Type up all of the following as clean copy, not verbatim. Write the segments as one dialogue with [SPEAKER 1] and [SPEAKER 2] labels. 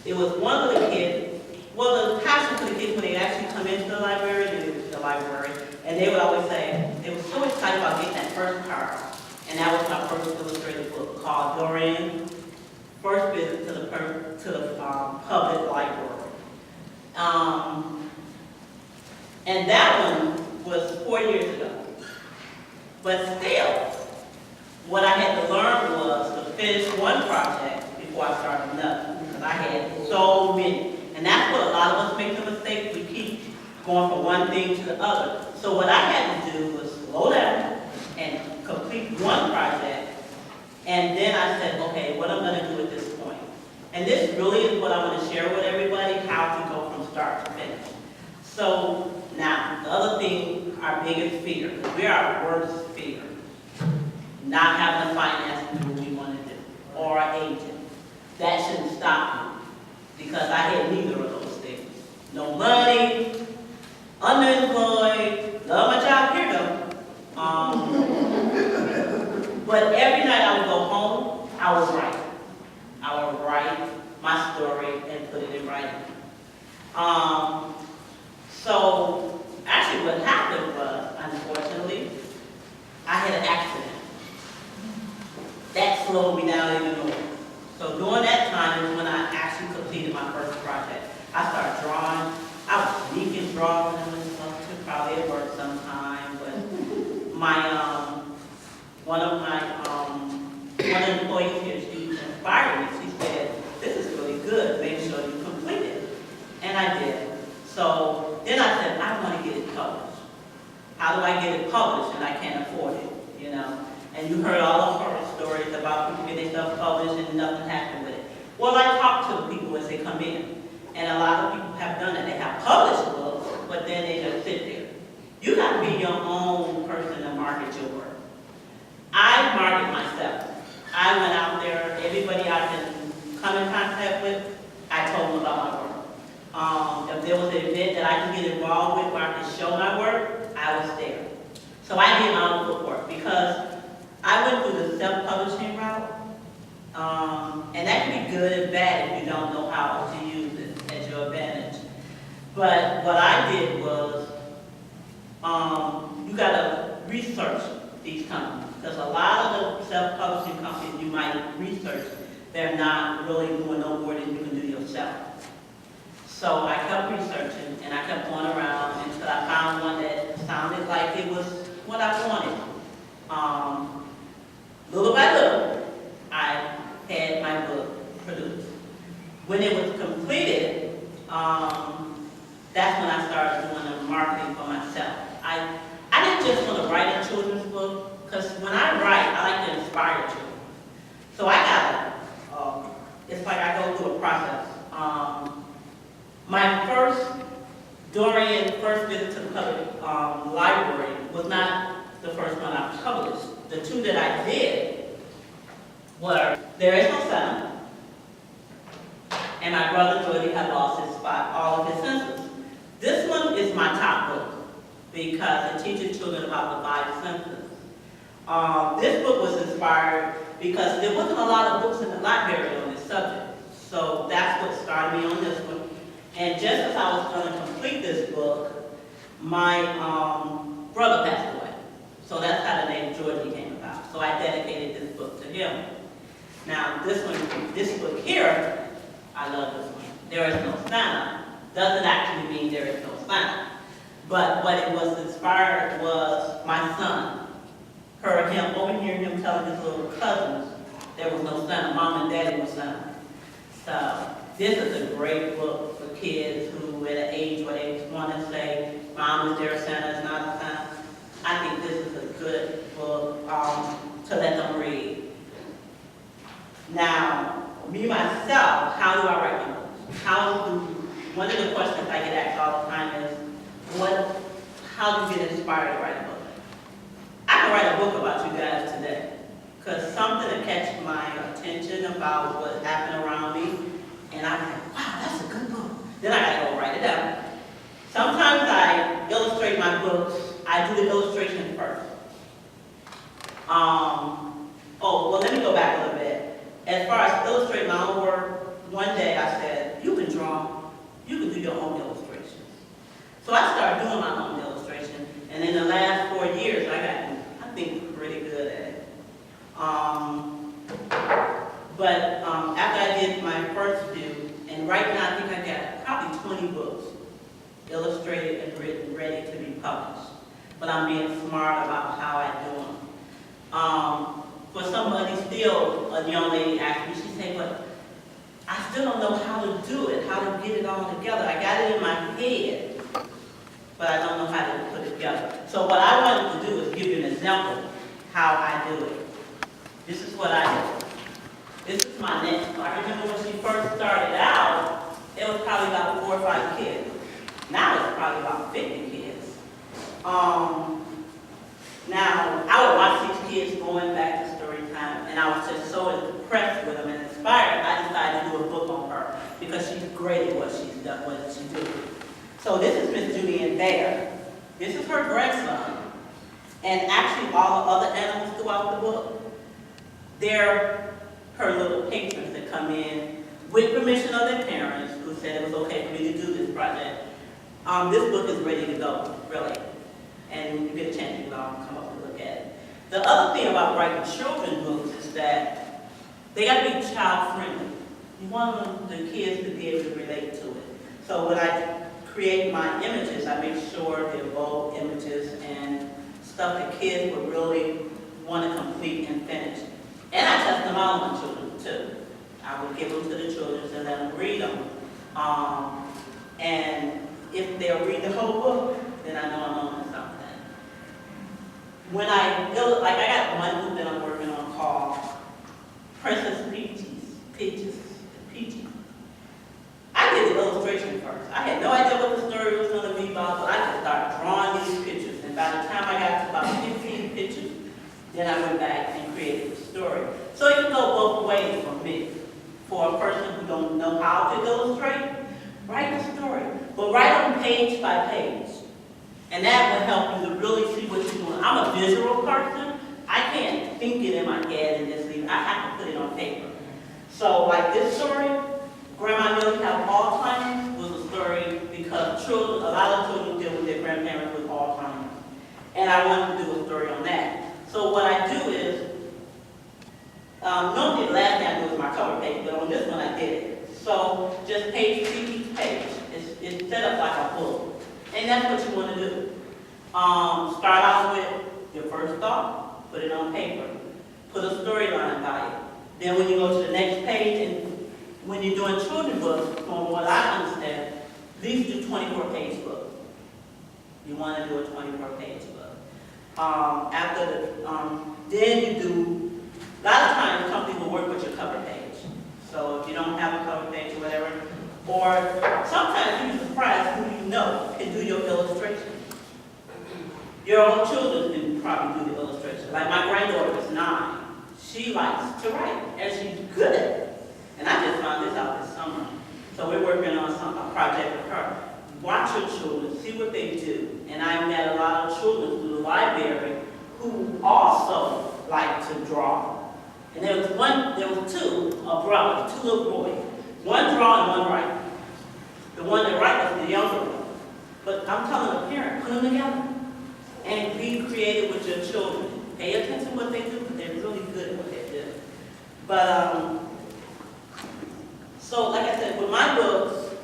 [SPEAKER 1] It was one of the kids, well, the passion for the kids when they actually come into the library, and they would always say, they were so excited about getting that first card. And that was my first illustrated book called Dorian's First Visit to the Public Library. And that one was 4 years ago. But still, what I had to learn was to finish one project before I started another, because I had so many. And that's what a lot of us make the mistake. We keep going from one thing to the other. So what I had to do was slow down and complete one project. And then I said, okay, what I'm going to do at this point. And this really is what I want to share with everybody, how to go from start to finish. So now, the other thing, our biggest fear, because we're our worst fear, not having the finance to do what we want to do, or an agent. That shouldn't stop me, because I had neither of those things. No money, unemployed, love my job, here though. But every night I would go home, I would write. I would write my story and put it in writing. So actually what happened was, unfortunately, I had an accident. That slowed me down even more. So during that time is when I actually completed my first project. I started drawing. I was sneaking drawing and stuff too, probably at work sometime, but my one of the employees here, she inspired me. She said, this is really good, make sure you complete it. And I did. So then I said, I want to get it published. How do I get it published? And I can't afford it, you know. And you heard all the horror stories about people getting stuff published and nothing happened with it. Well, I talk to the people as they come in. And a lot of people have done it. They have published books, but then they just sit there. You got to be your own person to market your work. I market myself. I went out there, everybody I can come in contact with, I told them about my work. If there was an event that I could get involved with where I could show my work, I was there. So I did my own footwork because I went through the self-publishing route, and that can be good and bad if you don't know how to use it at your advantage. But what I did was, you got to research these companies, because a lot of the self-publishing companies you might research, they're not really doing no more than you can do yourself. So I kept researching, and I kept going around until I found one that sounded like it was what I wanted. Little by little, I had my book produced. When it was completed, that's when I started doing the marketing for myself. I didn't just want to write a children's book, because when I write, I like to inspire children. So I got it's like I go through a process. My first Dorian First Visit to the Public Library was not the first one I published. The two that I did were There Is No Sound, and My Brother Jordy Had Lost His Spot, all of his senses. This one is my top book because it teaches children about the 5 senses. This book was inspired because there wasn't a lot of books in the library on this subject. So that's what started me on this one. And just as I was going to complete this book, my brother passed away. So that's how the name Georgie came about. So I dedicated this book to him. Now this book here, I love this one. There Is No Sound doesn't actually mean there is no sound. But what it was inspired was my son. Heard him, overhearing him telling his little cousins there was no sound. Mom and Daddy was sound. So this is a great book for kids who at an age where they want to say, Mom, is there a sound? Is not a sound? I think this is a good book to let them read. Now, me myself, how do I write my books? One of the questions I get asked all the time is, how do you get inspired to write a book? I can write a book about you guys today, because something that catches my attention about what's happening around me, and I'm like, wow, that's a good book. Then I gotta go write it down. Sometimes I illustrate my books. I do the illustration first. Well, let me go back a little bit. As far as illustrating my own work, one day I said, draw, you can do your own illustrations. So I started doing my own illustration, and in the last 4 years, I got, I think, pretty good at it. After I did my first due, and right now I think I got probably 20 books illustrated and written, ready to be published. But I'm being smart about how I do them. For somebody still, a young lady asked me, she said, but I still don't know how to do it, how to get it all together. I got it in my head, but I don't know how to put it together. So what I wanted to do is give you an example how I do it. This is what I do. This is my next. I remember when she first started out, it was probably about 4 or 5 kids. Now it's probably about 50 kids. Now, I would watch these kids going back to story time, and I was just so impressed with them and inspired. I decided to do a book on her because she's great at what she's done, what she do. So this is Miss Julian Bear. This is her grandson, and actually all the other animals throughout the book, they're her little patrons that come in with permission of their parents who said it was okay for me to do this project. This book is ready to go, really. And when you get a chance, you can all come up and look at it. The other thing about writing children's books is that they got to be child-friendly. You want the kids to be able to relate to it. So when I create my images, I make sure they're bold images and stuff that kids would really want to complete and finish. And I test them out on my children, too. I would give them to the children and let them read them. And if they'll read the whole book, then I know I'm on to something. When I got one book that I'm working on called Princess Peaches. I did the illustration first. I had no idea what the story was going to be about, but I just started drawing these pictures. And by the time I got to about 15 pictures, then I went back and created the story. So it can go both ways for me. For a person who don't know how to illustrate, write the story. But write them page by page. And that will help you to really see what you're doing. I'm a visual person. I can't think it in my head and just leave it. I have to put it on paper. So like this story, Grandma Millie Have Alzheimer's was a story because children, a lot of children deal with their grandparents with Alzheimer's. And I wanted to do a story on that. So what I do is, normally the last thing I do is my cover page, but on this one I did it. So just page each page. It's set up like a book. And that's what you want to do. Start out with your first thought, put it on paper, put a storyline by it. Then when you go to the next page, and when you're doing children's books, from what I understand, these do 24-page books. You want to do a 24-page book. Then you do, a lot of times companies will work with your cover page. So if you don't have a cover page or whatever, or sometimes you're surprised who you know can do your illustration. Your own children can probably do the illustration. Like my granddaughter is 9. She likes to write, and she's good at it. And I just found this out this summer. So we're working on a project with her. Watch your children, see what they do. And I met a lot of children through the library who also like to draw. And there was two brothers, 2 little boys. One draw and one write. The one that write was the younger one. But I'm telling a parent, put them together. And be creative with your children. Pay attention to what they do, because they're really good at what they do. But, so like I said, with my books,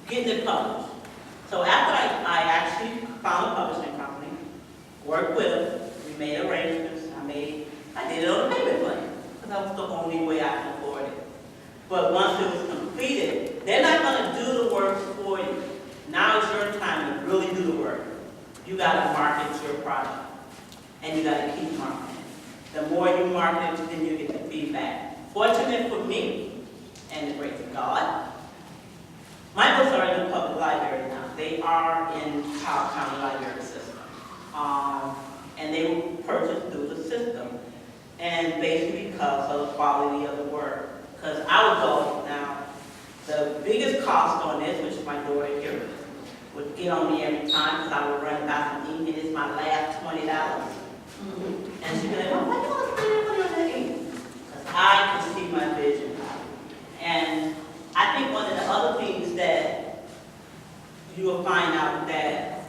[SPEAKER 1] getting it published. So after I actually found a publishing company, worked with them, we made arrangements, I did it on a payment plan, because that was the only way I could afford it. But once it was completed, they're not going to do the work for you. Now it's your time to really do the work. You got to market your product, and you got to keep marketing. The more you market, then you get the feedback. Fortunate for me, and the grace of God, my books are in the public library now. They are in Cobb County Library system, and they were purchased through the system, and basically because of the quality of the work. Because I would go now. The biggest cost on this, which my daughter here would get on me every time, because I would run back and ink, and it's my last $20. And she'd be like, well, why do you want to spend money on that ink? Because I can see my vision. And I think one of the other things you will find out that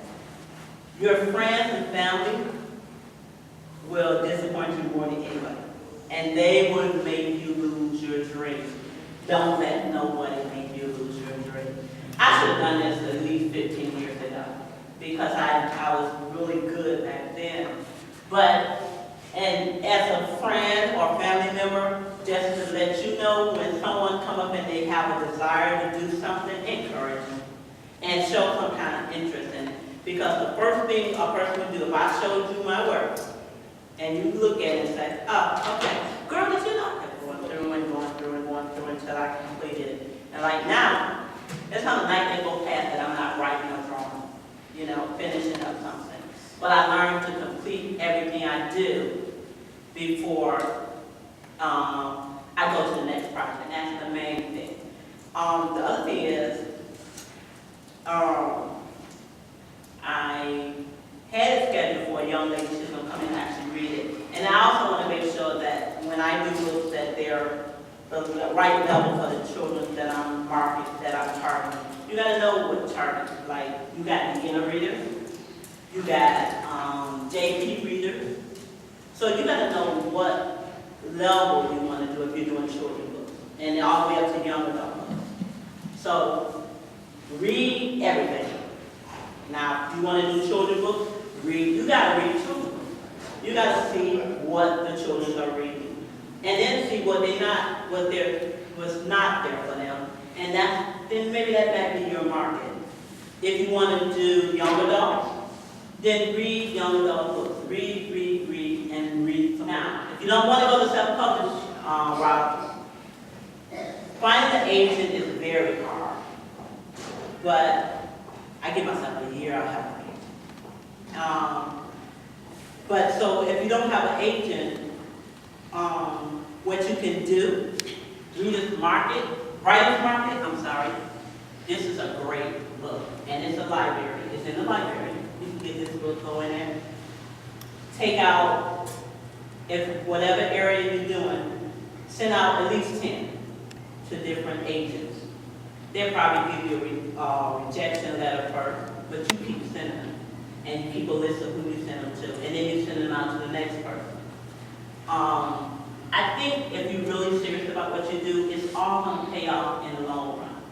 [SPEAKER 1] your friends and family will disappoint you more than anybody. And they will make you lose your dream. Don't let nobody make you lose your dream. I should have done this at least 15 years ago because I was really good back then. But, and as a friend or family member, just to let you know when someone come up and they have a desire to do something, encourage them and show some kind of interest in it. Because the first thing a person would do, if I showed you my work, and you look at it and say, oh, okay, girl, did you know? I'm going through and going through and going through until I completed it. And like now, it's not a night that go past that I'm not writing or drawing, you know, finishing up something. But I learned to complete everything I do before I go to the next project. And that's the main thing. The other thing is, I had it scheduled for a young lady. She's going to come in and actually read it. And I also want to make sure that when I do books that they're the right level for the children that I'm targeting. You got to know what target. Like, you got beginner readers. You got JP readers. So you got to know what level you want to do if you're doing children's books. And all the way up to young adult books. So read everything. Now, if you want to do children's books, you got to read children's books. You got to see what the children are reading. And then see what's not there for them. And then maybe that might be your market. If you want to do young adults, then read young adult books. Read, and read. Now, if you don't want to go the self-published route, finding an agent is very hard. But I give myself a year, I'll have an agent. But so if you don't have an agent, what you can do, writer's market, this is a great book. And it's a library. It's in the library. You can get this book, go in there. Take out, if whatever area you're doing, send out at least 10 to different agents. They'll probably give you a rejection letter first, but you keep sending them. And you keep a list of who you send them to. And then you send them out to the next person. I think if you're really serious about what you do, it's all going to pay off in the long run.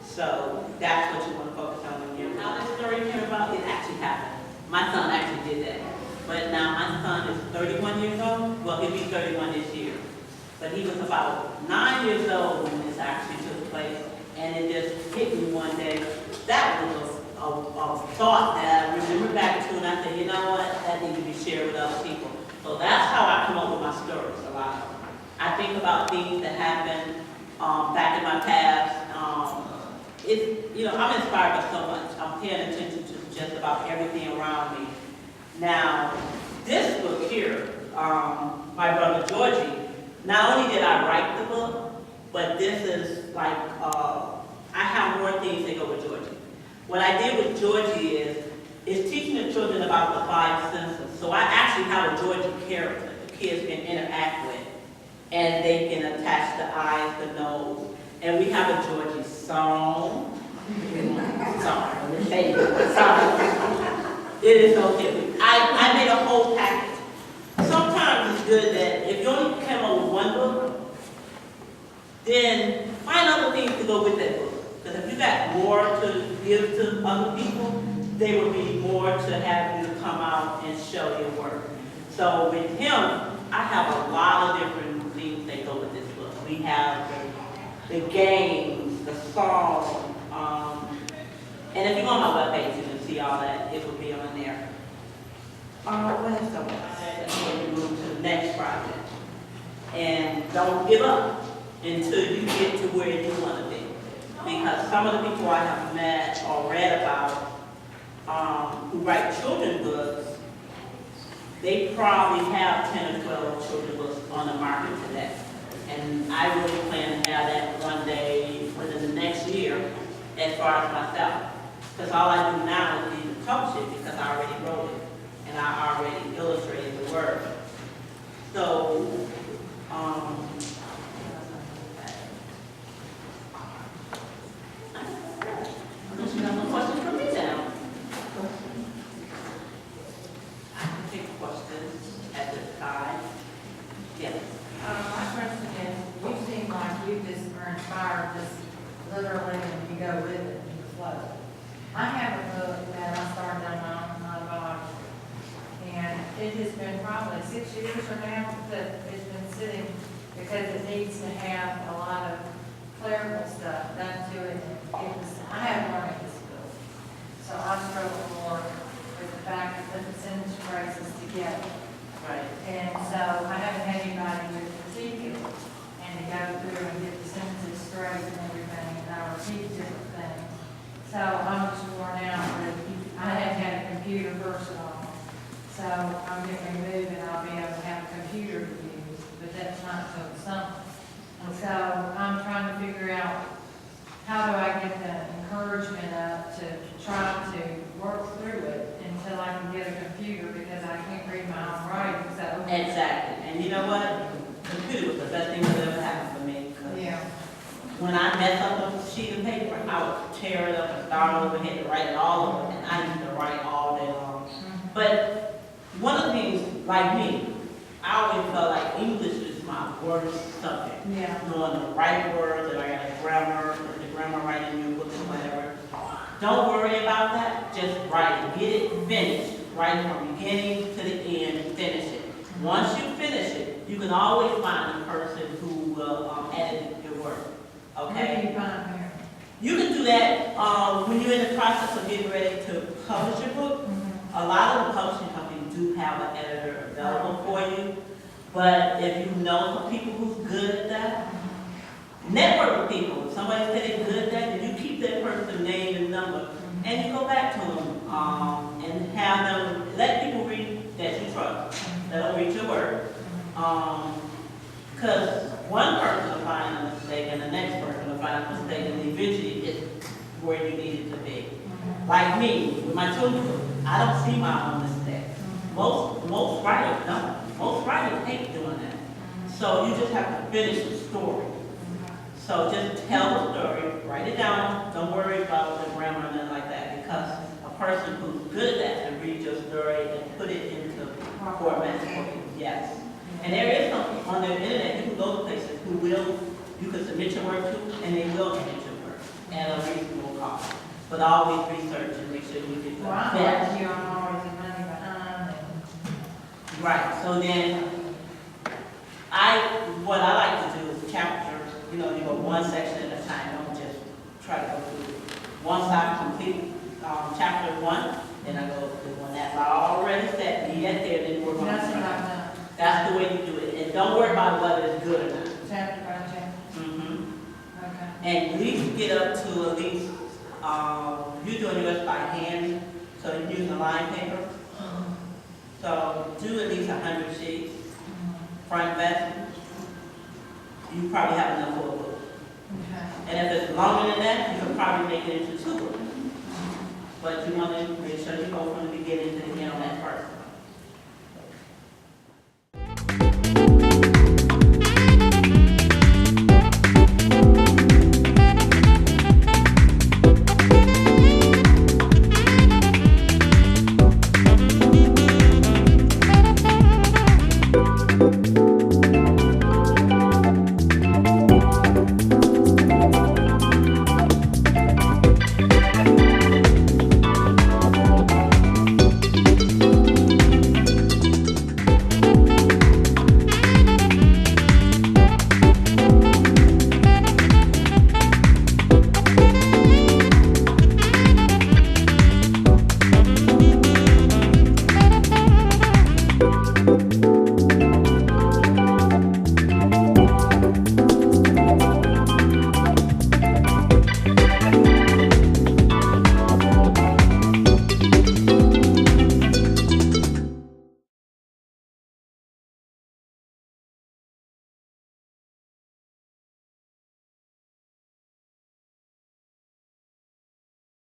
[SPEAKER 1] So that's what you want to focus on when you're. Now this story came about, it actually happened. My son actually did that. But now my son is 31 years old. Well, he'll be 31 this year. But he was about 9 years old when this actually took place. And it just hit me one day. That was a thought that I remember back to, and I said, you know what, that needs to be shared with other people. So that's how I come up with my stories a lot. I think about things that happened back in my past. I'm inspired by so much. I'm paying attention to just about everything around me. Now, this book here, my brother Georgie, not only did I write the book, but this is like, I have more things that go with Georgie. What I did with Georgie is teaching the children about the 5 senses. So I actually have a Georgie character the kids can interact with. And they can attach the eyes, the nose. And we have a Georgie song. It is so cute. I made a whole package. Sometimes it's good that if you only come up with one book, then find other things to go with that book. Because if you got more to give to other people, they will be more to have you come out and show your work. So with him, I have a lot of different things that go with this book. We have the games, the songs, and if you go on my webpage, you can see all that. It will be on there. What else? And we move to the next project. And don't give up until you get to where you want to be. Because some of the people I have met or read about who write children's books, they probably have 10 or 12 children's books on the market today. And I really plan to have that one day within the next year as far as myself. Because all I do now is need to publish it because I already wrote it and I already illustrated the work. So, unless you have
[SPEAKER 2] literally, and you go with it, and you float. I have a book that I started on my body, and it has been probably 6 years or now that it's been sitting, because it needs to have a lot of clerical stuff done to it, and I have learning disability. So I struggle more with the fact that the sentence phrases together.
[SPEAKER 1] Right.
[SPEAKER 2] And so I haven't had anybody to critique it and to go through and get the sentences straight and everything, and I repeat different things. So I'm just worn out, but I haven't had a computer first of all. So I'm getting ready to move and I'll be able to have a computer to use, but that's not until the summer. And so I'm trying to figure out how do I get the encouragement up to try to work through it until I can get a computer, because I can't read my own writing, so.
[SPEAKER 1] Exactly. And you know what? Computer was the best thing that ever happened for me. 'Cause
[SPEAKER 2] Yeah.
[SPEAKER 1] when I mess up a sheet of paper, I would tear it up and start over, had to write it all over, and I used to write all day long. But one of the things, like me, I always felt like English is my worst subject.
[SPEAKER 2] Yeah.
[SPEAKER 1] Knowing the right words, and I got a grammar, the grammar right in your book and whatever. Don't worry about that, just write it, get it finished, write it from beginning to the end, finish it. Once you finish it, you can always find a person who will edit your work,
[SPEAKER 2] Where do
[SPEAKER 1] okay?
[SPEAKER 2] you find here?
[SPEAKER 1] You can do that when you're in the process of getting ready to publish your book. A lot of the publishing companies do have an editor available for you, but if you know some people who's good at that, network with people. If somebody said they're good at that, then you keep that person's name and number, and you go back to them and have them, let people read that you trust. Let them read your work. Because one person will find a mistake, and the next person will find a mistake, and eventually it's where you need it to be. Like me, with my children's book, I don't see my own mistakes. Most writers don't. Most writers hate doing that. So you just have to finish the story. So just tell the story, write it down, don't worry about the grammar and nothing like that, because a person who's good at that can read your story and put it into format for you. Yes. And there is something on the internet, you can go to places who will, you can submit your work to, and they will edit your work at a reasonable cost. But always research and make sure you get the
[SPEAKER 2] Well, I'm
[SPEAKER 1] best.
[SPEAKER 2] like you, I'm always in money behind, and
[SPEAKER 1] Right, so then, what I like to do is chapter, you go one section at a time, don't just try to go through. Once I complete chapter 1, then I go to the one that's already set, leave that there, then work on
[SPEAKER 2] that's what
[SPEAKER 1] it.
[SPEAKER 2] I've done,
[SPEAKER 1] That's the way you do it, and don't worry about whether it's good or not.
[SPEAKER 2] chapter by chapter. Okay.
[SPEAKER 1] And at least get up to at least, you're doing yours by hand, so you're using a line paper. So do at least 100 sheets, front back. You probably have enough for a book.
[SPEAKER 2] Okay.
[SPEAKER 1] And if it's longer than that, you can probably make it into 2 books. But you want to make sure you go from the beginning to the end on that first one.